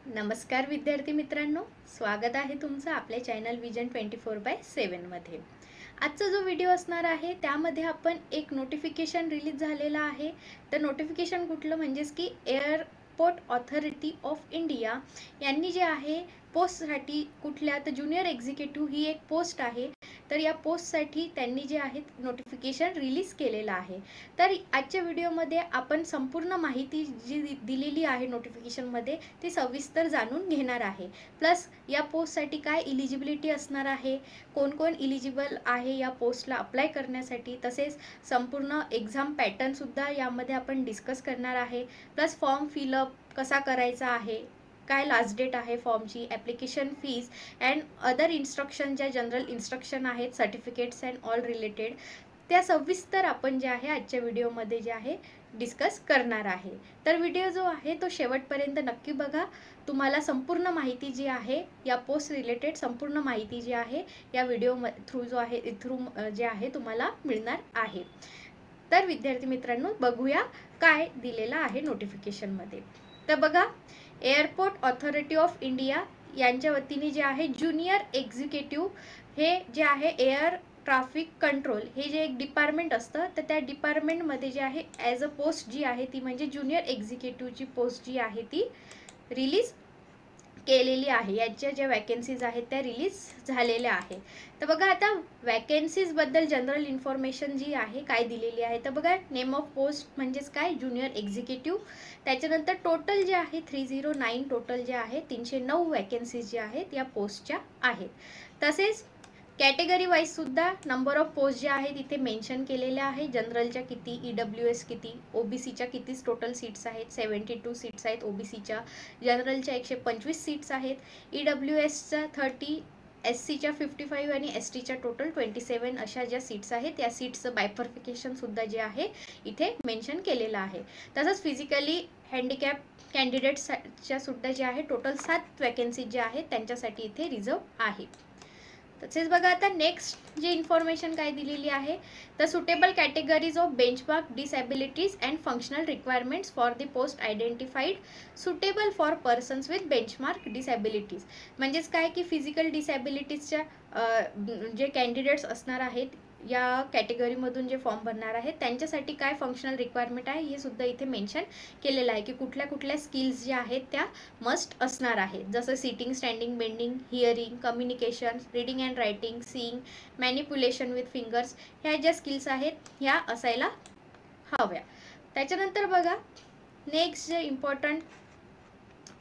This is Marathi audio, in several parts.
नमस्कार विद्यार्थी मित्रांनो, स्वागत आहे तुमचं आपल्या चॅनल विजन 24/7 मध्ये। आजचा जो व्हिडिओ असणार आहे त्यामध्ये आपण एक नोटिफिकेशन रिलीज झालेला आहे। तर नोटिफिकेशन कुठलं म्हणजेच की एअरपोर्ट ऑथॉरिटी ऑफ इंडिया यांनी जे आहे पोस्टसाठी कुठल्या तर ज्युनियर एक्झिक्युटिव्ह ही एक पोस्ट आहे। तर या पोस्टसाठी त्यांनी जे आहे नोटिफिकेशन रिलीज केलेलं आहे। तर आजच्या व्हिडिओमध्ये आपण संपूर्ण माहिती जी दिलेली आहे नोटिफिकेशनमध्ये ती सविस्तर जाणून घेणार आहे। प्लस या पोस्टसाठी काय इलिजिबिलिटी असणार आहे, कोण कोण इलिजिबल आहे या पोस्टला अप्लाय करण्यासाठी, तसेच संपूर्ण एक्झाम पॅटर्न सुद्धा यामध्ये आपण डिस्कस करणार आहे। प्लस फॉर्म फिलअप कसा करायचा आहे, काय लास्ट डेट आहे फॉर्मची, application fees and other instruction ज्या जनरल इन्स्ट्रक्शन आहेत, सर्टिफिकेट्स अँड ऑल रिलेटेड, त्या सविस्तर आपण जे आहे आजच्या व्हिडिओमध्ये जे आहे डिस्कस करणार आहे। तर व्हिडिओ जो आहे तो शेवटपर्यंत नक्की बघा। तुम्हाला संपूर्ण माहिती जी आहे या पोस्ट रिलेटेड संपूर्ण माहिती जी आहे या व्हिडिओ थ्रू जे आहे तुम्हाला मिळणार आहे। तर विद्यार्थी मित्रांनो, बघूया काय दिलेलं आहे नोटिफिकेशनमध्ये। तर बघा, एअरपोर्ट ऑथॉरिटी ऑफ इंडिया यांच्या वतीने जे आहे ज्युनियर एक्झिक्युटिव्ह हे जे आहे एअर ट्रॅफिक कंट्रोल हे जे एक डिपार्टमेंट असतं, तर त्या डिपार्टमेंटमध्ये जे आहे ॲज अ पोस्ट जी आहे ती म्हणजे ज्युनियर एक्झिक्युटिव्हची पोस्ट जी आहे ती रिलीज केलेली आहे। याच्या ज्या वॅकन्सीज आहेत त्या रिलीज झालेल्या आहे। तर बघा, आता वॅकन्सीज बद्दल जनरल इन्फॉर्मेशन जी आहे काय दिलेली आहे। तर बघा, नेम ऑफ पोस्ट म्हणजेच काय ज्युनियर एक्झिक्युटिव्ह, त्याच्यानंतर टोटल जे आहे 309 टोटल जे आहे 309 वॅकन्सीज जे आहेत या पोस्टच्या आहेत। तसेच कॅटेगरी वाईज सुद्धा नंबर ऑफ पोस्ट जे आहे तिथे मेन्शन केलेले आहे। जनरलच्या किती, EWS किती, OBCच्या किती टोटल सीट्स आहेत, 72 सीट्स आहेत OBCच्या, जनरलच्या 125 सीट्स आहेत, EWSच्या 30, SCच्या 55 आणि STच्या टोटल 27 अशा ज्या सीट्स आहेत या सीट्सचं बायफर्फिकेशन सुद्धा जे आहे इथे मेन्शन केलेलं आहे। तसंच फिजिकली हँडिकॅप कॅन्डिडेट्सच्या सुद्धा जे आहे टोटल 7 वॅकन्सी जे आहेत त्यांच्यासाठी इथे रिझर्व आहे। तसेच बघा, आता नेक्स्ट जे इन्फॉर्मेशन काय दिलेली आहे, तर suitable categories of benchmark disabilities and functional requirements for the post identified suitable for persons with benchmark disabilities, म्हणजेच काय की फिजिकल डिसॅबिलिटीजच्या जे कॅन्डिडेट्स असणार आहेत या कॅटेगरीमधून जे फॉर्म भरणार आहेत त्यांच्यासाठी काय फंक्शनल रिक्वायरमेंट आहे हे सुद्धा इथे मेन्शन केलेलं आहे की कुठल्या कुठल्या स्किल्स ज्या आहेत त्या मस्ट असणार आहेत, जसं sitting, standing, bending, hearing, communication, reading and writing, seeing, manipulation with fingers, ह्या ज्या स्किल्स आहेत ह्या असायला हव्या। त्याच्यानंतर बघा, नेक्स्ट जे इम्पॉर्टंट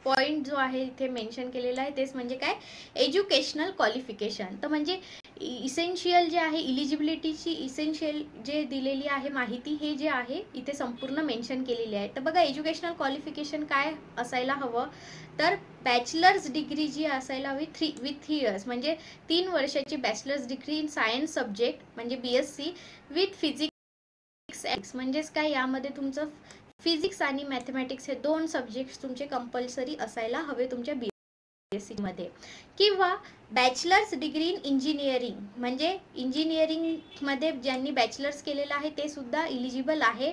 पॉइंट जो आहे इथे मेन्शन केलेला आहे तेच म्हणजे काय एज्युकेशनल क्वालिफिकेशन। तर म्हणजे इसेन्शियल जे आहे इलिजिबिलिटीची इसेन्शियल जे दिलेली आहे माहिती हे जे आहे इथे संपूर्ण मेन्शन केलेली आहे। तर बघा, एज्युकेशनल क्वालिफिकेशन काय असायला हवं, तर बॅचलर्स डिग्री जी असायला हवी विथ 3 इयर्स, म्हणजे 3 वर्षाची bachelors degree in science subject म्हणजे BSc विथ फिजिक्स, म्हणजेच काय यामध्ये तुमचं फिजिक्स आणि मॅथमॅटिक्स हे 2 सब्जेक्ट्स तुमचे कंपल्सरी असायला हवे तुमच्या BSc मध्ये, किंवा बॅचलर्स डिग्री इन इंजिनिअरिंग, म्हणजे इंजिनिअरिंग मध्ये ज्यांनी बॅचलर्स केलेलं आहे ते सुद्धा इलिजिबल आहे।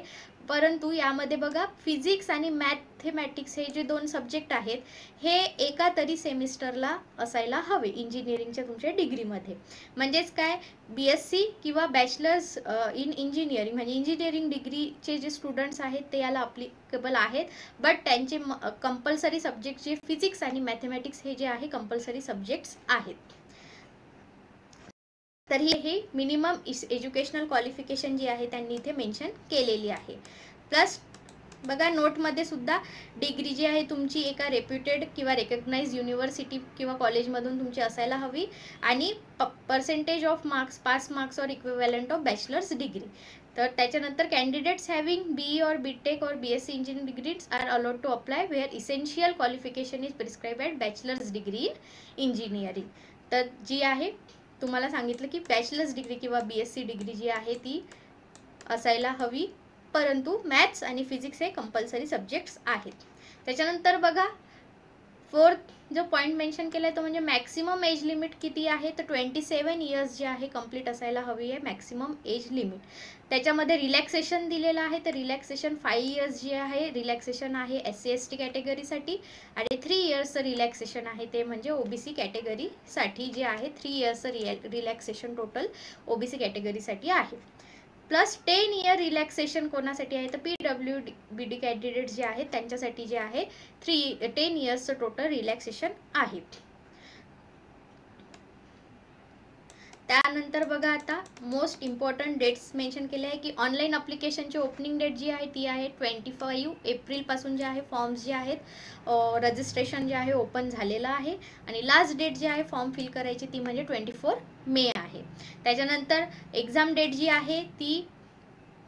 परंतु यामध्ये बघा, फिजिक्स आणि मॅथमॅटिक्स हे जे 2 सब्जेक्ट आहेत हे एका तरी सेमिस्टरला असायला हवे इंजिनिअरिंगच्या तुमच्या डिग्रीमध्ये, म्हणजेच काय BSc किंवा बॅचलर्स इन इंजिनिअरिंग म्हणजे इंजिनिअरिंग डिग्रीचे जे स्टुडंट्स आहेत ते याला अप्लिकेबल आहेत, बट त्यांचे कंपल्सरी सब्जेक्ट जे फिजिक्स आणि मॅथमॅटिक्स हे जे आहे कंपल्सरी सब्जेक्ट्स आहेत। तर ही मिनिमम एज्युकेशनल क्वालिफिकेशन जी आहे त्यांनी इथे मेन्शन केलेली आहे। प्लस बघा, नोटमध्ये सुद्धा डिग्री जी आहे तुमची एका रेप्युटेड किंवा रेकग्नाइज युनिव्हर्सिटी किंवा कॉलेजमधून तुमची असायला हवी, आणि percentage of marks, pass marks और इक्विव्हॅलंट ऑफ बॅचलर्स डिग्री। तर त्याच्यानंतर कॅन्डिडेट्स हॅव्हिंग BE और BTech और BSc engineering degrees are allowed to apply where essential qualification is prescribe at bachelor's degree in engineering. तर जी आहे तुम्हाला सांगितलं की बॅचलर्स डिग्री किंवा BSc डिग्री जी आहे ती असायला हवी, परंतु मॅथ्स आणि फिजिक्स हे कंपल्सरी सब्जेक्ट्स आहेत। त्याच्यानंतर बघा, 4th जो पॉईंट मेन्शन केला आहे तो म्हणजे मॅक्सिमम एज लिमिट किती आहे, तर 27 इयर्स जे आहे कंप्लीट असायला हवी आहे मॅक्सिमम एज लिमिट. त्याच्यामध्ये रिलॅक्सेशन दिलेलं आहे, तर रिलॅक्सेशन 5 इयर्स जे आहे रिलॅक्सेशन आहे SC ST कॅटेगरीसाठी, आणि 3 इयर्सचं रिलॅक्सेशन आहे ते म्हणजे OBC कॅटेगरीसाठी जे आहे 3 इयर्सचं रिलॅक्सेशन टोटल OBC कॅटेगरीसाठी आहे. प्लस 10 इयर रिलॅक्सेशन कोणासाठी आहे, तर PWBD कॅन्डिडेट जे आहेत त्यांच्यासाठी जे आहे 10 इयर्सचं टोटल रिलॅक्सेशन आहे. त्यानंतर बघा आता मोस्ट इम्पॉर्टंट डेट्स मेन्शन केले आहे की ऑनलाईन अप्लिकेशनची ओपनिंग डेट जी आहे ती आहे 25 एप्रिलपासून जे आहे फॉर्म्स जे आहेत रजिस्ट्रेशन जे आहे ओपन झालेलं आहे, आणि लास्ट डेट जी आहे फॉर्म फिल करायची ती म्हणजे 24 मे आहे. त्याच्यानंतर एक्झाम डेट जी आहे ती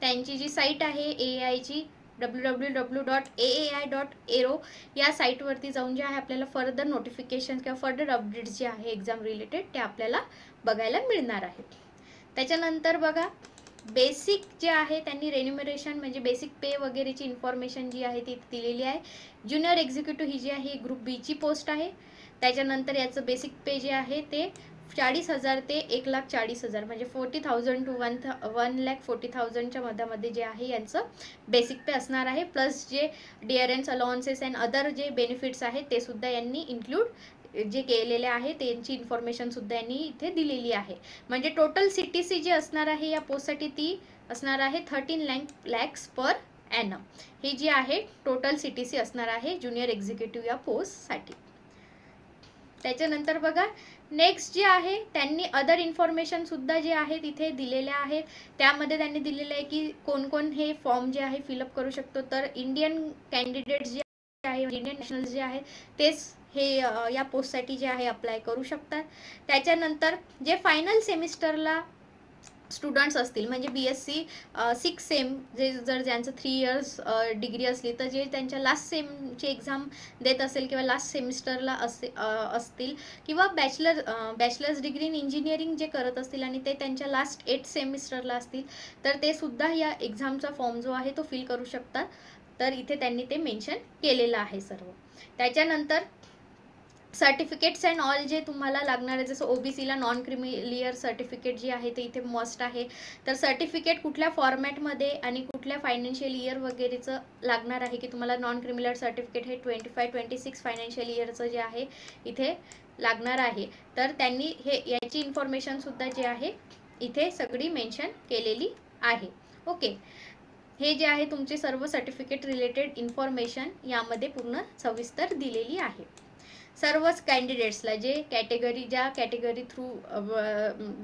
त्यांची जी साईट आहे AAIची www.aai.aero या साईटवरती जाऊन जे आहे आपल्याला फर्दर नोटिफिकेशन किंवा फर्दर अपडेट्स जे आहे एक्झाम रिलेटेड ते आपल्याला बघायला मिळणार आहेत. त्याच्यानंतर बघा बेसिक जे आहे त्यांनी रेन्युमरेशन म्हणजे बेसिक पे वगैरेची इन्फॉर्मेशन जी आहे ती दिलेली आहे. ज्युनियर एक्झिक्युटिव्ह ही जी आहे ग्रुप B ची पोस्ट आहे. त्याच्यानंतर याचं बेसिक पे जे आहे ते 40,000 ते 1,40,000 म्हणजे 40,000 टू 1,40,000च्या मध्यामध्ये जे आहे यांचं बेसिक पे असणार आहे. प्लस जे डिअरन्स अलाउन्सेस अँड अदर जे बेनिफिट्स आहेत ते सुद्धा यांनी इन्क्लूड जे केलेले आहे त्यांची इन्फॉर्मेशन सुद्धा यांनी इथे दिलेली आहे. म्हणजे टोटल CTC जी असणार आहे या पोस्टसाठी ती असणार आहे 13 lakhs पर ॲनम. ही जी आहे टोटल CTC असणार आहे ज्युनियर एक्झिक्युटिव्ह या पोस्टसाठी. त्याच्यानंतर बघा नेक्स्ट जे आहे त्यांनी अदर इन्फॉर्मेशन सुद्धा जे आहे तिथे दिलेल्या आहेत. त्यामध्ये त्यांनी दिलेलं आहे की कोण कोण हे फॉर्म जे आहे फिलअप करू शकतो, तर इंडियन कॅन्डिडेट जे आहे इंडियन नॅशनल जे आहे तेच हे या पोस्टसाठी जे आहे अप्लाय करू शकतात. त्याच्यानंतर जे फायनल सेमिस्टरला स्टुडंट्स असतील म्हणजे BSc 6 सेम जे जर ज्यांचं 3 इयर्स डिग्री असली तर जे त्यांच्या लास्ट सेमची एक्झाम देत असेल किंवा लास्ट सेमिस्टरला असतील किंवा बॅचलर्स डिग्री इन इंजिनिअरिंग जे करत असतील आणि ते त्यांच्या लास्ट 8 सेमिस्टरला असतील तर ते सुद्धा या एक्झामचा फॉर्म जो आहे तो फिल करू शकतात. तर इथे त्यांनी ते मेन्शन केलेलं आहे सर्व. त्याच्यानंतर सर्टिफिकेट्स अँड ऑल जे तुम्हाला लागणार आहे जसं OBCला नॉन क्रिमिलियर सर्टिफिकेट जी आहे ते इथे मस्ट आहे. तर सर्टिफिकेट कुठल्या फॉर्मॅटमध्ये आणि कुठल्या फायनान्शियल इयर वगैरेचं लागणार आहे की तुम्हाला नॉन क्रिमिलियर सर्टिफिकेट हे 25-26 फायनान्शियल इयरचं जे आहे इथे लागणार आहे. तर त्यांनी हे याची इन्फॉर्मेशन सुद्धा जे आहे इथे सगळी मेन्शन केलेली आहे. ओके, हे जे आहे तुमचे सर्व सर्टिफिकेट रिलेटेड इन्फॉर्मेशन यामध्ये पूर्ण सविस्तर दिलेली आहे. सर्वच कॅन्डिडेट्सला जे ज्या कॅटेगरी थ्रू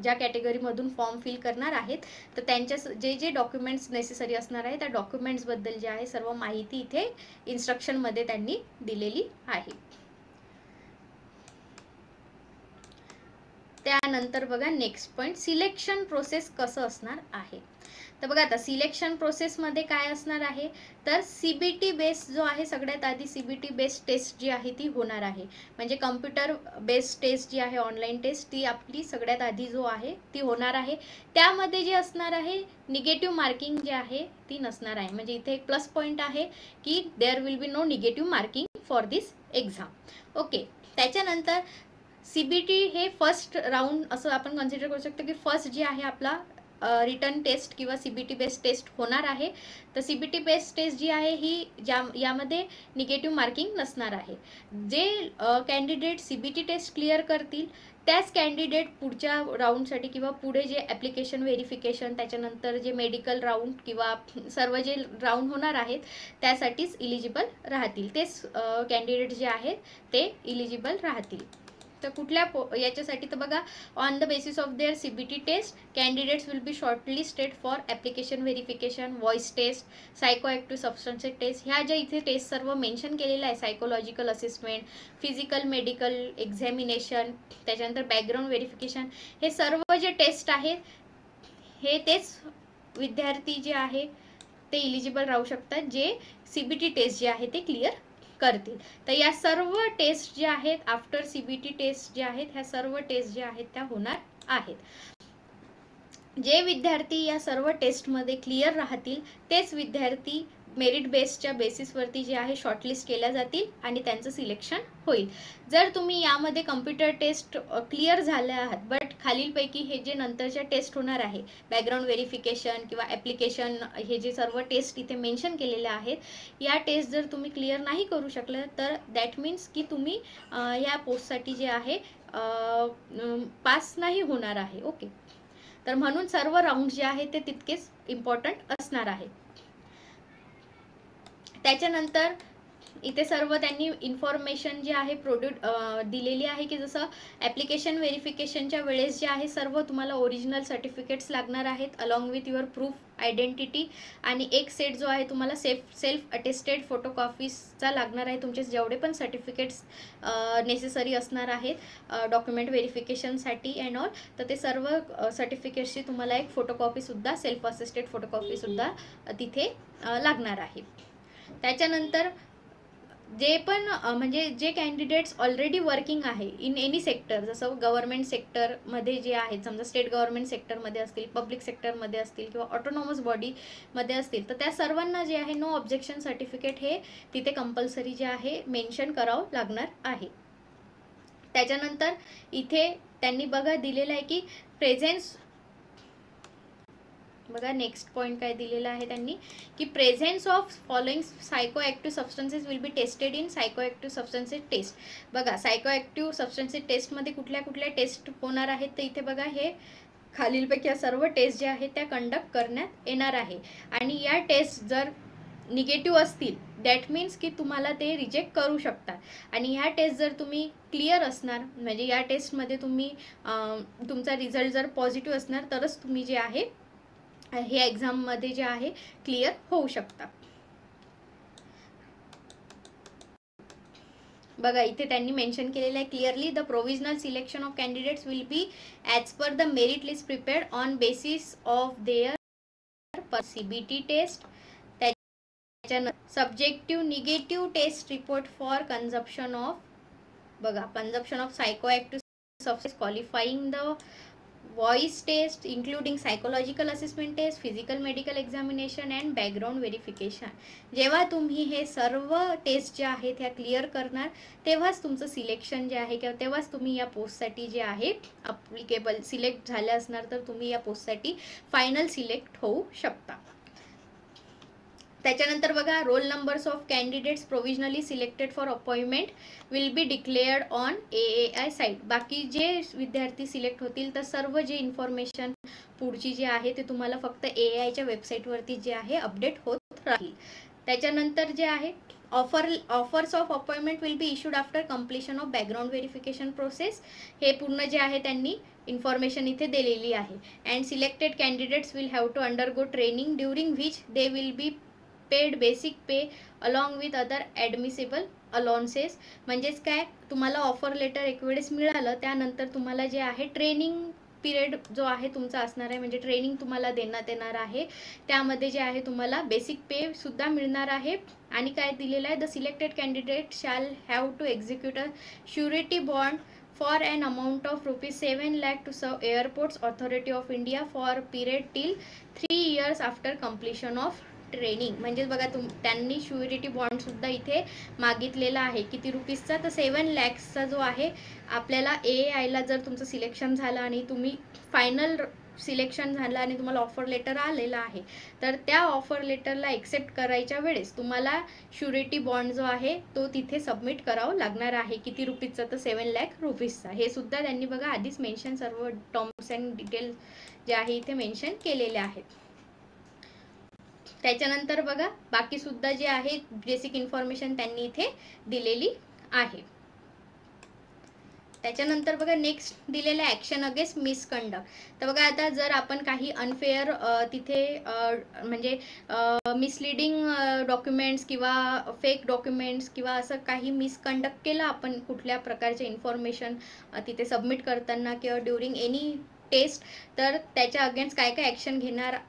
ज्या कॅटेगरीमधून फॉर्म फिल करणार आहेत तर त्यांच्या जे डॉक्युमेंट्स नेसेसरी असणार आहे त्या डॉक्युमेंट्सबद्दल जे आहे सर्व माहिती इथे इन्स्ट्रक्शनमध्ये त्यांनी दिलेली आहे. त्यानंतर बघा नेक्स्ट पॉईंट सिलेक्शन प्रोसेस कसं असणार आहे. तर बघा आता सिलेक्शन प्रोसेसमध्ये काय असणार आहे तर CBT बेस जो आहे सगळ्यात आधी CBT बेस्ड टेस्ट जी आहे ती होणार आहे. म्हणजे कम्प्युटर बेस्ड टेस्ट जी आहे ऑनलाईन टेस्ट ती आपली सगळ्यात आधी जो आहे ती होणार आहे. त्यामध्ये जे असणार आहे निगेटिव्ह मार्किंग जे आहे ती नसणार आहे. म्हणजे इथे एक प्लस पॉईंट आहे की there will be no negative marking for this exam. Okay, त्याच्यानंतर CBT हे फर्स्ट राऊंड असं आपण कन्सिडर करू शकतो की फर्स्ट जे आहे आपला रिटर्न टेस्ट किंवा CBT बेस्ड टेस्ट होणार आहे. तर CBT बेस्ड टेस्ट जी आहे ही यामध्ये निगेटिव्ह मार्किंग नसणार आहे. जे कॅन्डिडेट CBT टेस्ट क्लिअर करतील त्याच कॅन्डिडेट पुढच्या राऊंडसाठी किंवा पुढे जे ॲप्लिकेशन व्हेरिफिकेशन त्याच्यानंतर जे मेडिकल राऊंड किंवा सर्व जे राऊंड होणार आहेत त्यासाठीच इलिजिबल राहतील. तेच कॅन्डिडेट जे आहेत ते इलिजिबल राहतील. तर कुठल्या याच्यासाठी तर बघा on the basis of their CBT test candidates will be shortlisted for application verification, voice test, psychoactive substances test. ह्या ज्या इथे टेस्ट सर्व मेन्शन केलेलं आहे psychological assessment, physical medical examination, त्याच्यानंतर बॅकग्राऊंड व्हेरिफिकेशन, हे सर्व जे टेस्ट आहेत हे तेच विद्यार्थी जे आहे ते इलिजिबल राहू शकतात जे CBT टेस्ट जे आहे ते क्लिअर करतील. तर या सर्व टेस्ट जे आहेत आफ्टर CBT टेस्ट जे आहेत ह्या सर्व टेस्ट जे आहेत त्या होणार आहेत. जे विद्यार्थी या सर्व टेस्टमध्ये क्लिअर राहतील तेच विद्यार्थी मेरिट बेसच्या बेसिसवरती जे आहे शॉर्टलिस्ट केल्या जातील आणि त्यांचं सिलेक्शन होईल. जर तुम्ही यामध्ये कम्प्युटर टेस्ट क्लिअर झाले आहात, बट खालीलपैकी हे जे नंतरच्या टेस्ट होणार आहे, बॅकग्राऊंड व्हेरिफिकेशन किंवा ॲप्लिकेशन, हे जे सर्व टेस्ट इथे मेन्शन केलेले आहेत, या टेस्ट जर तुम्ही क्लिअर नाही करू शकले तर दॅट मीन्स की तुम्ही या पोस्टसाठी जे आहे पास नाही होणार आहे. ओके, तर म्हणून सर्व राऊंड जे आहे ते तितकेच इम्पॉर्टंट असणार आहे. त्याच्यानंतर इथे सर्व त्यांनी इन्फॉर्मेशन जे आहे दिलेली आहे की जसं ॲप्लिकेशन व्हेरिफिकेशनच्या वेळेस जे आहे सर्व तुम्हाला ओरिजिनल सर्टिफिकेट्स लागणार आहेत along with your proof identity, आणि एक सेट जो आहे तुम्हाला सेल्फ अटेस्टेड फोटोकॉपीजचा लागणार आहे. तुमचे जेवढे पण सर्टिफिकेट्स नेसेसरी असणार आहेत डॉक्युमेंट व्हेरिफिकेशनसाठी अँड ऑल, तर ते सर्व सर्टिफिकेट्सची तुम्हाला एक फोटोकॉपीसुद्धा, सेल्फ असिस्टेड फोटोकॉपीसुद्धा तिथे लागणार आहे. त्याच्यानंतर जे पण म्हणजे जे कॅन्डिडेट्स ऑलरेडी वर्किंग आहे इन एनी सेक्टर, जसं गव्हर्नमेंट सेक्टरमध्ये जे आहेत, समजा स्टेट गव्हर्नमेंट सेक्टरमध्ये असतील, पब्लिक सेक्टरमध्ये असतील किंवा ऑटोनॉमस बॉडीमध्ये असतील, तर त्या सर्वांना जे आहे नो ऑब्जेक्शन सर्टिफिकेट हे तिथे कंपल्सरी जे आहे मेन्शन करावं लागणार आहे. त्याच्यानंतर इथे त्यांनी बघा दिलेलं आहे की प्रेझेन्स, बघा नेक्स्ट पॉईंट काय दिलेला आहे त्यांनी की presence of following psychoactive substances will be tested in psychoactive substances test. बघा सायकोॲक्टिव्ह सबस्टन्सेस टेस्टमध्ये कुठल्या कुठल्या टेस्ट होणार आहेत, तर इथे बघा हे खालीलपैकी या सर्व टेस्ट जे आहेत त्या कंडक्ट करण्यात येणार आहे. आणि या टेस्ट जर निगेटिव्ह असतील दॅट मीन्स की तुम्हाला ते रिजेक्ट करू शकतात. आणि ह्या टेस्ट जर तुम्ही क्लिअर असणार, म्हणजे या टेस्टमध्ये तुम्ही तुमचा रिझल्ट जर पॉझिटिव्ह असणार तरच तुम्ही जे आहे हे एक्झाममध्ये जे आहे क्लिअर होऊ शकता. बघा इथे त्यांनी मेन्शन केलेलं आहे clearly, the provisional selection of candidates will be as per the merit list prepared on basis of their CBT test. त्याच्यानंतर subjective negative test report for consumption of, बघा consumption of psychoactive substance qualifying the voice test including psychological assessment test, physical medical examination and background verification. जेव्हा तुम्ही हे सर्व टेस्ट जे आहेत ह्या क्लिअर करणार तेव्हाच तुमचं सिलेक्शन जे आहे किंवा तेव्हाच तुम्ही या पोस्टसाठी जे आहे अप्लिकेबल सिलेक्ट झाले असणार, तर तुम्ही या पोस्टसाठी फायनल सिलेक्ट होऊ शकता. त्याच्यानंतर बघा roll numbers of candidates प्रोव्हिजनली selected for appointment will B declared on AAI site. बाकी जे विद्यार्थी सिलेक्ट होतील तर सर्व जे इन्फॉर्मेशन पुढची जी आहे ते तुम्हाला फक्त AAIच्या वेबसाईटवरती जे आहे अपडेट होत राहील. त्याच्यानंतर जे आहे offers of appointment will be issued after completion of background verification process. हे पूर्ण जे आहे त्यांनी इन्फॉर्मेशन इथे दिलेली आहे. And selected candidates will have to undergo training during which they will be paid basic pay along with other admissible allowances. म्हणजेच काय, तुम्हाला ऑफर लेटर एक वेळेस मिळालं त्यानंतर तुम्हाला जे आहे ट्रेनिंग पिरियड जो आहे तुमचा असणार आहे, म्हणजे ट्रेनिंग तुम्हाला देण्यात येणार आहे. त्यामध्ये जे आहे तुम्हाला बेसिक पे सुद्धा मिळणार आहे. आणि काय दिलेलं आहे, the selected candidate shall have to execute a surety bond for an amount of ₹7 lakh to serve airports authority of India for period till 3 years after completion of training. म्हणजे बघा त्यांनी श्युरिटी बॉन्ड सुद्धा इथे मागितलेला आहे. किती रुपीजचा, तर 7 lakhsचा जो आहे आपल्याला AAIला जर तुमचं सिलेक्शन झालं आणि तुम्ही फायनल सिलेक्शन झालं आणि तुम्हाला ऑफर लेटर आलेला आहे, तर त्या ऑफर लेटरला एक्सेप्ट करायच्या वेळेस तुम्हाला श्युरिटी बॉन्ड जो आहे तो तिथे सबमिट करावं लागणार आहे. किती रुपीजचा, तर 7 lakh रुपीजचा. हे सुद्धा त्यांनी बघा आधीच मेन्शन सर्व टर्म्स अँड डिटेल्स जे आहे इथे मेन्शन केलेले आहेत. त्याच्यानंतर बघा बाकी सुद्धा जे आहे बेसिक इन्फॉर्मेशन त्यांनी इथे दिलेली आहे. त्याच्यानंतर बघा नेक्स्ट दिलेलं ॲक्शन अगेन्स्ट मिसकंडक्ट. तर बघा आता जर आपण काही अनफेअर तिथे म्हणजे मिसलिडिंग डॉक्युमेंट्स किंवा फेक डॉक्युमेंट्स किंवा असं काही मिसकंडक्ट केलं आपण कुठल्या प्रकारचे इन्फॉर्मेशन तिथे सबमिट करताना किंवा ड्युरिंग एनी टेस्ट, तर त्याच्या अगेन्स्ट काय काय ॲक्शन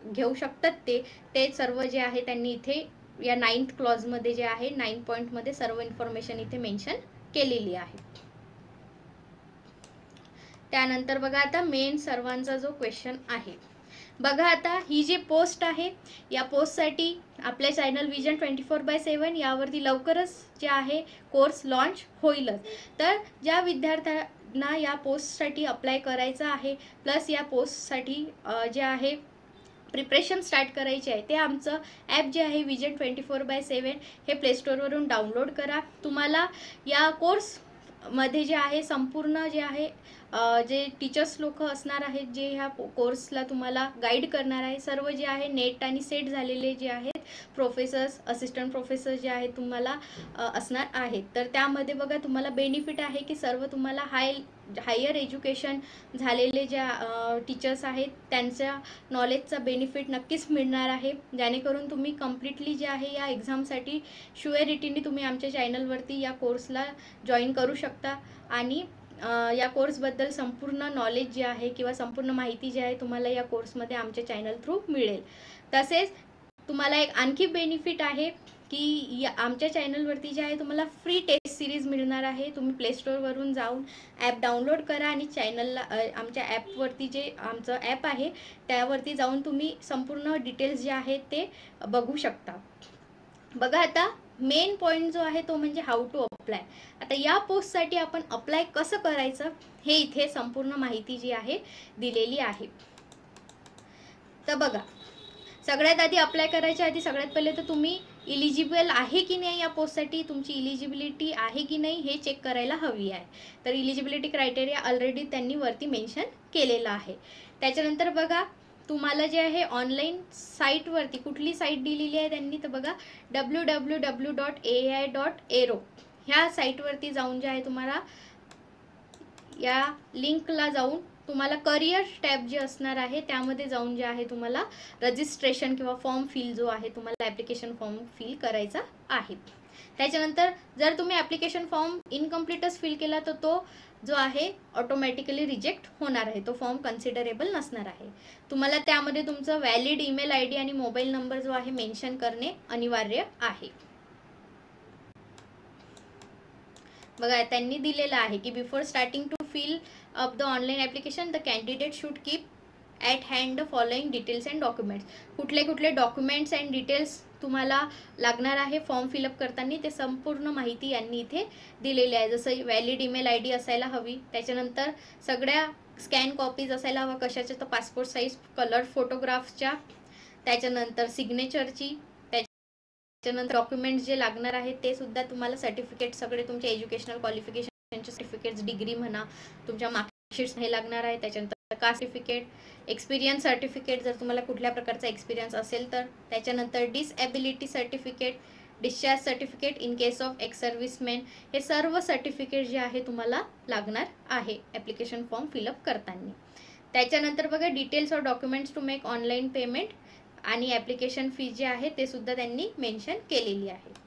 घेऊ शकतात ते सर्व जे आहे त्यांनी इथे या 9th क्लॉजमध्ये जे आहे 9 पॉईंटमध्ये सर्व इन्फॉर्मेशन इथे मेन्शन केलेली आहे. त्यानंतर बघा आता मेन सर्वांचा जो क्वेश्चन आहे, बघा आता ही जी पोस्ट आहे या पोस्टसाठी आपल्या चॅनल विजन 24/7 यावरती लवकरच जे आहे कोर्स लॉन्च होईलच। तर ज्या विद्यार्थ्यांना या पोस्टसाठी अप्लाय करायचं आहे प्लस या पोस्टसाठी जे आहे प्रिपरेशन स्टार्ट करायचे आहे ते आमचं ॲप जे आहे विजन 24/7 हे प्ले स्टोअरवरून डाउनलोड करा। तुम्हाला या कोर्समध्ये जे आहे संपूर्ण जे आहे जे टीचर्स लोक असणार आहेत जे ह्या कोर्सला तुम्हाला गाईड करणार आहे, सर्व जे आहे नेट आणि सेट झालेले जे आहेत प्रोफेसर्स, असिस्टंट प्रोफेसर जे आहेत तुम्हाला असणार आहेत। तर त्यामध्ये बघा तुम्हाला बेनिफिट आहे की सर्व तुम्हाला हायर एज्युकेशन झालेले ज्या टीचर्स आहेत त्यांच्या नॉलेजचा बेनिफिट नक्कीच मिळणार आहे, जेणेकरून तुम्ही कम्प्लिटली जे आहे या एक्झामसाठी शुअरिटीने तुम्ही आमच्या चॅनलवरती या कोर्सला जॉईन करू शकता आणि या कोर्सबद्दल संपूर्ण नॉलेज जे आहे किंवा संपूर्ण माहिती जी आहे तुम्हाला या कोर्समध्ये आमच्या चॅनल थ्रू मिळेल। तसेच तुम्हाला एक आणखी बेनिफिट आहे की आमच्या चॅनलवरती जे आहे तुम्हाला फ्री टेस्ट सिरीज मिळणार आहे। तुम्ही प्ले स्टोअरवरून जाऊन ॲप डाउनलोड करा आणि चॅनलला आमच्या ॲपवरती जे आमचं ॲप आहे त्यावरती जाऊन तुम्ही संपूर्ण डिटेल्स जे आहेत ते बघू शकता। बघा आता मेन पॉईंट जो आहे तो म्हणजे हाऊ टू अप्लाय। आता या पोस्टसाठी आपण अप्लाय कसं करायचं हे इथे संपूर्ण माहिती जी आहे दिलेली आहे। तर बघा सगळ्यात आधी अप्लाय करायच्या आधी सगळ्यात पहिले तर तुम्ही इलिजिबल आहे की नाही या पोस्टसाठी, तुमची इलिजिबिलिटी आहे की नाही हे चेक करायला हवी आहे। तर इलिजिबिलिटी क्रायटेरिया ऑलरेडी त्यांनी वरती मेन्शन केलेला आहे। त्याच्यानंतर बघा तुम्हाला जे आहे ऑनलाईन साईटवरती कुठली साईट दिलेली आहे त्यांनी, तर बघा www.ai.aero ह्या साईटवरती जाऊन जे आहे तुम्हाला या लिंकला जाऊन तुम्हाला करिअर टॅब जे असणार आहे त्यामध्ये जाऊन जे आहे तुम्हाला रजिस्ट्रेशन किंवा फॉर्म फिल जो आहे तुम्हाला ॲप्लिकेशन फॉर्म फिल करायचा आहे। त्याच्यानंतर जर तुम्ही ॲप्लिकेशन फॉर्म इनकम्प्लीटच फिल केला तर तो जो आहे ऑटोमॅटिकली रिजेक्ट होणार आहे, तो फॉर्म कन्सिडरेबल नसणार आहे। तुम्हाला त्यामध्ये तुमचं व्हॅलिड ईमेल आयडी आणि मोबाईल नंबर जो आहे मेन्शन करणे अनिवार्य आहे। बघा त्यांनी दिलेलं आहे की before starting to fill up the online application the candidate should keep at hand the following details and documents. कुठले कुठले डॉक्युमेंट्स अँड डिटेल्स तुम्हाला लागणार आहे फॉर्म फिलअप करताना ते संपूर्ण माहिती यांनी इथे दिलेली आहे। जसं व्हॅलिड ईमेल आयडी असायला हवी, त्याच्यानंतर सगळ्या स्कॅन कॉपीज असायला हवा कशाच्या, तर पासपोर्ट साईज कलर फोटोग्राफ्सच्या, त्याच्यानंतर सिग्नेचरची, त्याच्यानंतर डॉक्युमेंट्स जे लागणार आहेत ते सुद्धा तुम्हाला सर्टिफिकेट सगळे तुमचे एज्युकेशनल क्वालिफिकेशनचे सर्टिफिकेट्स, डिग्री म्हणा, तुमच्या मार्कशीट्स हे लागणार आहे। त्याच्यानंतर कास्ट सर्टिफिकेट, एक्सपिरियन्स सर्टिफिकेट जर तुम्हाला कुठल्या प्रकारचा एक्सपिरियन्स असेल तर, त्याच्यानंतर disability certificate, discharge certificate in case of ex serviceman, हे सर्व सर्टिफिकेट जे आहे तुम्हाला लागणार आहे ॲप्लिकेशन फॉर्म फिलअप करताना। त्याच्यानंतर बघा details of documents to make online payment आणि ॲप्लिकेशन फी जे आहे ते सुद्धा त्यांनी मेन्शन केलेली आहे।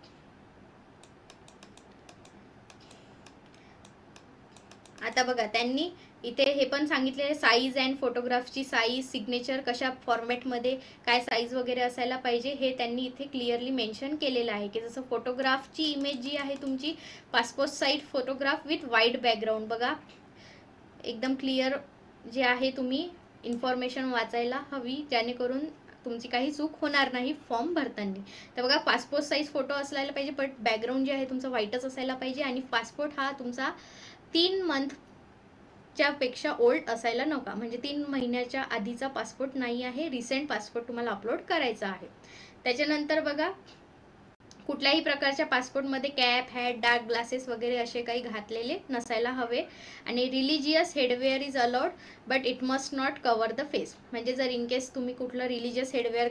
आता बघा त्यांनी इथे हे पण सांगितलेले साईज अँड फोटोग्राफची साईज, सिग्नेचर कशा फॉर्मॅटमध्ये काय साईज वगैरे असायला पाहिजे हे त्यांनी इथे क्लिअरली मेन्शन केलेलं आहे की जसं फोटोग्राफची इमेज जी आहे तुमची passport size photograph with white background, बघा एकदम क्लिअर जे आहे तुम्ही इन्फॉर्मेशन वाचायला हवी जेणेकरून तुमची काही चूक होणार नाही फॉर्म भरताना। तर बघा पासपोर्ट साईज फोटो असायला पाहिजे बट बॅकग्राऊंड जे आहे तुमचं व्हाईटच असायला पाहिजे आणि पासपोर्ट हा तुमचा 3 मंथच्या पेक्षा ओल्ड असायला नका, म्हणजे 3 महिन्याच्या आधीचा पासपोर्ट नाही आहे, रिसेंट पासपोर्ट तुम्हाला अपलोड करायचा आहे। त्याच्यानंतर बघा कुठल्याही प्रकारच्या पासपोर्टमध्ये कॅप, हॅट, डार्क ग्लासेस वगैरे असे काही घातलेले नसायला हवे आणि religious headwear is allowed but it must not cover the face, म्हणजे जर इन केस तुम्ही कुठलं रिलिजियस हेडवेअर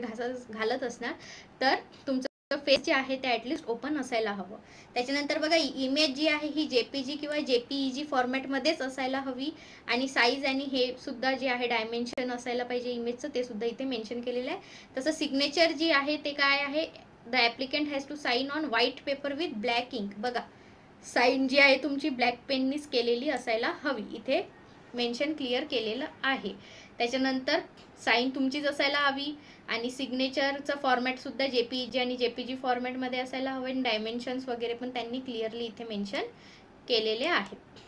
घालत असणार तर तुमचं फेस जे आहे ते ॲटलिस्ट ओपन असायला हवं। त्याच्यानंतर बघा इमेज जी आहे ही JPG किंवा JPEG फॉर्मॅटमध्येच असायला हवी आणि साईज आणि हे सुद्धा जे आहे डायमेन्शन असायला पाहिजे इमेजचं ते सुद्धा इथे मेन्शन केलेलं आहे। तसं सिग्नेचर जी आहे ते काय आहे, the applicant has to sign on white paper with black ink, बघा साईन जी आहे तुमची ब्लॅक पेननीच केलेली असायला हवी, इथे मेन्शन क्लिअर केलेलं आहे। त्याच्यानंतर साईन तुमचीच असायला हवी आणि सिग्नेचरचं फॉर्मॅट सुद्धा JPEG आणि JPG फॉर्मॅटमध्ये असायला हवे आणि डायमेन्शन्स वगैरे पण त्यांनी क्लिअरली इथे मेन्शन केलेले आहेत।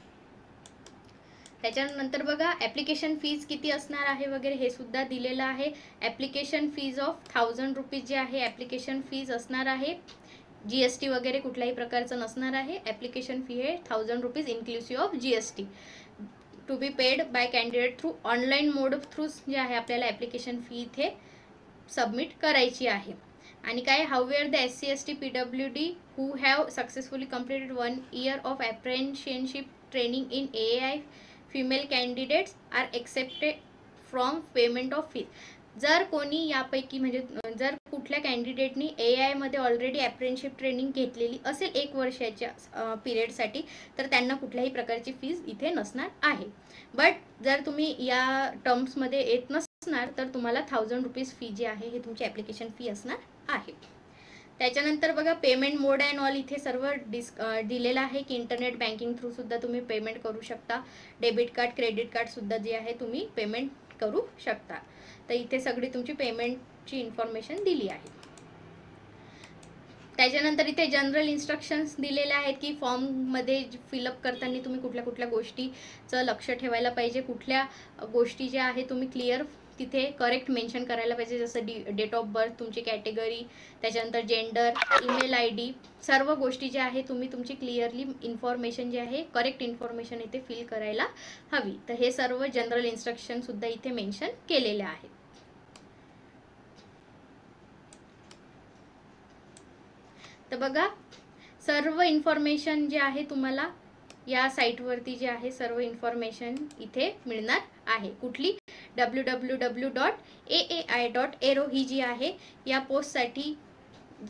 त्याच्यानंतर बघा ॲप्लिकेशन फीज किती असणार आहे वगैरे हे सुद्धा दिलेलं आहे. ॲप्लिकेशन फीज ऑफ 1000 रुपीज जे आहे ॲप्लिकेशन फीज असणार आहे. GST वगैरे कुठल्याही प्रकारचं नसणार आहे. ॲप्लिकेशन फी हे 1000 rupees inclusive of GST to be paid by candidate through online mode through जे आहे आपल्याला ॲप्लिकेशन फी इथे सबमिट करायची आहे. आणि काय however the SC/ST PWD who have successfully completed 1 year of apprenticeship training in AAI female candidates are excepted from payment of fee. जर कोणी यापैकी म्हणजे जर कुठल्या कॅन्डिडेटनी AAI मध्ये ऑलरेडी अप्रेंटिसशिप ट्रेनिंग घेतलेली असेल 1 वर्षाच्या पिरियडसाठी तर त्यांना कुठल्याही प्रकारची फीज इथे नसणार आहे. बट जर तुम्ही या टर्म्समध्ये येत नसणार तर तुम्हाला 1000 रुपीज फी जी आहे हे तुमची ॲप्लिकेशन फी असणार आहे. त्याच्यानंतर बघा पेमेंट मोड अँड ऑल इथे सर्व दिलेलं आहे की इंटरनेट बँकिंग थ्रू सुद्धा तुम्ही पेमेंट करू शकता. डेबिट कार्ड क्रेडिट कार्ड सुद्धा जे आहे तुम्ही पेमेंट करू शकता. तर इथे सगळी तुमची पेमेंटची इन्फॉर्मेशन दिली आहे. त्याच्यानंतर इथे जनरल इन्स्ट्रक्शन्स दिलेले आहेत की फॉर्ममध्ये फिलअप करताना तुम्ही कुठल्या कुठल्या गोष्टीचं लक्ष ठेवायला पाहिजे, कुठल्या गोष्टी ज्या आहे तुम्ही क्लिअर तिथे करेक्ट मेन्शन करायला पाहिजे. जसं डेट ऑफ बर्थ, तुमची कॅटेगरी, त्याच्यानंतर जेंडर, ईमेल ID, सर्व गोष्टी ज्या आहे तुम्ही तुमची क्लिअरली इन्फॉर्मेशन जे आहे करेक्ट इन्फॉर्मेशन इथे फिल करायला हवी. तर हे सर्व जनरल इन्स्ट्रक्शन सुद्धा इथे मेन्शन केलेले आहेत. तर बघा सर्व इन्फॉर्मेशन जे आहे तुम्हाला या साईटवरती जे आहे सर्व इन्फॉर्मेशन इथे मिळणार आहे. कुठली www.aai.aero ही जी आहे या पोस्टसाठी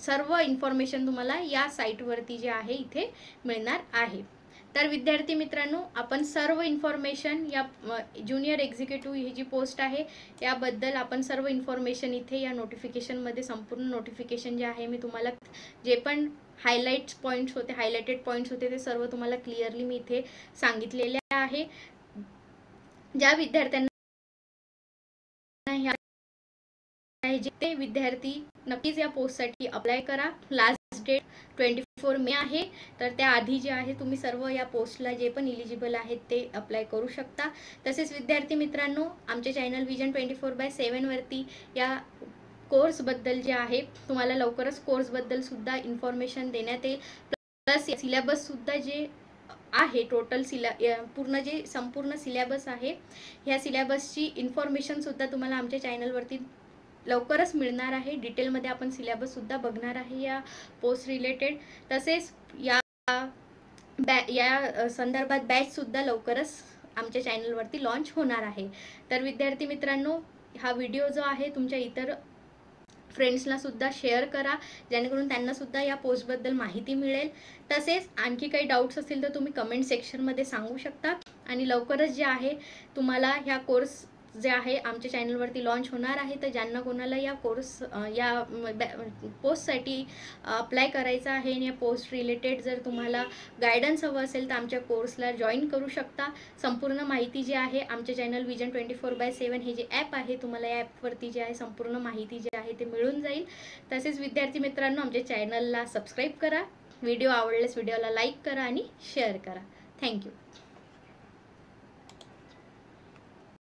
सर्व इन्फॉर्मेशन तुम्हाला या साईटवरती जे आहे इथे मिळणार आहे. तर विद्यार्थी मित्रांनो आपण सर्व इन्फॉर्मेशन या ज्युनियर एक्झिक्युटिव्ह ही जी पोस्ट आहे याबद्दल आपण सर्व इन्फॉर्मेशन इथे या नोटिफिकेशनमध्ये संपूर्ण नोटिफिकेशन जे आहे मी तुम्हाला जे पण हायलाइटेड पॉईंट्स होते ते सर्व तुम्हाला क्लिअरली मी इथे सांगितलेले आहे. ज्या विद्यार्थ्यांना ते विद्यार्थी नक्कीच या पोस्टसाठी अप्लाय करा. लास्ट डेट 24 मे आहे. तर त्याआधी जे आहे तुम्ही सर्व या पोस्टला जे पण इलिजिबल आहेत ते अप्लाय करू शकता. तसेच विद्यार्थी मित्रांनो आमच्या चॅनल विजन 24/7 वरती या कोर्सबद्दल जे आहे तुम्हाला लवकरच कोर्सबद्दल सुद्धा इन्फॉर्मेशन देण्यात येईल. प्लस सिलेबस सुद्धा जे आहे टोटल पूर्ण जे संपूर्ण सिलेबस आहे ह्या सिलेबसची इन्फॉर्मेशन सुद्धा तुम्हाला आमच्या चॅनलवरती लवकरच मिळणार आहे. डिटेलमध्ये आपण सिलेबस सुद्धा बघणार आहे या पोस्ट रिलेटेड. तसेच या संदर्भात बॅच सुद्धा लवकरच आमच्या चॅनलवरती लॉन्च होणार आहे. तर विद्यार्थी मित्रांनो हा व्हिडिओ जो आहे तुमच्या इतर फ्रेंड्सला सुद्धा शेअर करा जेणेकरून त्यांना सुद्धा या पोस्टबद्दल माहिती मिळेल. तसेच आणखी काही डाऊट्स असतील तर तुम्ही कमेंट सेक्शनमध्ये सांगू शकता. आणि लवकरच जे आहे तुम्हाला ह्या कोर्स जे आहे आमच्या चॅनलवरती लॉन्च होणार आहे. तर ज्यांना कोणाला या पोस्टसाठी अप्लाय करायचं आहे आणि या पोस्ट रिलेटेड जर तुम्हाला गायडन्स हवं असेल तर आमच्या कोर्सला जॉईन करू शकता. संपूर्ण माहिती जी आहे आमच्या चॅनल विजन 24/7 हे जे ॲप आहे तुम्हाला या ॲपवरती जे आहे संपूर्ण माहिती जी आहे ते मिळून जाईल. तसेच विद्यार्थी मित्रांनो आमच्या चॅनलला सबस्क्राईब करा. व्हिडिओ आवडल्यास व्हिडिओला लाईक करा आणि शेअर करा. थँक्यू.